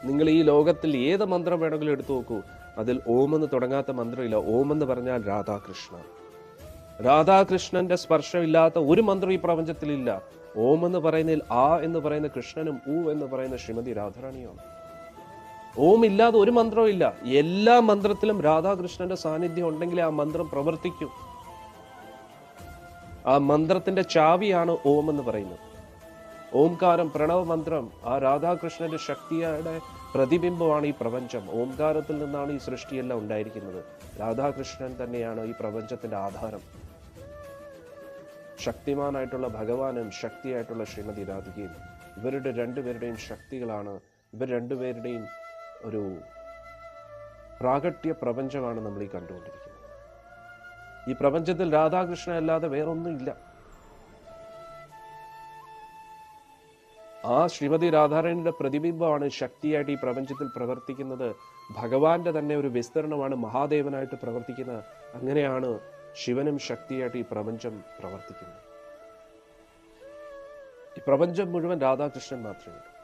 നിങ്ങൾ ഈ ലോകത്തിൽ ഏത് മന്ത്രം വേണമെങ്കിലും എടുത്തു നോക്കൂ, അതിൽ ഓം എന്ന് തുടങ്ങാത്ത മന്ത്രമില്ല. ഓം എന്ന് പറഞ്ഞാൽ രാധാകൃഷ്ണ. രാധാകൃഷ്ണന്റെ സ്പർശമില്ലാത്ത ഒരു മന്ത്രം ഈ പ്രപഞ്ചത്തിലില്ല. ഓം എന്ന് പറയുന്നതിൽ ആ എന്ന് പറയുന്ന കൃഷ്ണനും ഊ എന്ന് പറയുന്ന ശ്രീമതി രാധാറാണിയാണ്. ഓം ഇല്ലാതെ ഒരു മന്ത്രവും ഇല്ല. എല്ലാ മന്ത്രത്തിലും രാധാകൃഷ്ണന്റെ സാന്നിധ്യം ഉണ്ടെങ്കിലേ ആ മന്ത്രം പ്രവർത്തിക്കൂ. ആ മന്ത്രത്തിന്റെ ചാവിയാണ് ഓം എന്ന് പറയുന്നത്. ഓംകാരം, പ്രണവ മന്ത്രം, ആ രാധാകൃഷ്ണന്റെ ശക്തിയുടെ പ്രതിബിംബമാണ് ഈ പ്രപഞ്ചം. ഓംകാരത്തിൽ നിന്നാണ് ഈ സൃഷ്ടിയെല്ലാം ഉണ്ടായിരിക്കുന്നത്. രാധാകൃഷ്ണൻ തന്നെയാണ് ഈ പ്രപഞ്ചത്തിന്റെ ആധാരം. ശക്തിമാനായിട്ടുള്ള ഭഗവാനും ശക്തിയായിട്ടുള്ള ശ്രീമതി രാധികയും, ഇവരുടെ രണ്ടുപേരുടെയും ശക്തികളാണ്, ഇവർ രണ്ടുപേരുടെയും ഒരു പ്രാകട്യ പ്രപഞ്ചമാണ് നമ്മൾ ഈ കണ്ടുകൊണ്ടിരിക്കുന്നത്. ഈ പ്രപഞ്ചത്തിൽ രാധാകൃഷ്ണൻ അല്ലാതെ വേറൊന്നുമില്ല. ആ ശ്രീമതി രാധാറാണിയുടെ പ്രതിബിംബമാണ് ശക്തിയായിട്ട് ഈ പ്രപഞ്ചത്തിൽ പ്രവർത്തിക്കുന്നത്. ഭഗവാന്റെ തന്നെ ഒരു വിസ്തരണമാണ് മഹാദേവനായിട്ട് പ്രവർത്തിക്കുന്നത്. അങ്ങനെയാണ് ശിവനും ശക്തിയായിട്ട് ഈ പ്രപഞ്ചം പ്രവർത്തിക്കുന്നത്. ഈ പ്രപഞ്ചം മുഴുവൻ രാധാകൃഷ്ണൻ മാത്രമേ ഉള്ളൂ.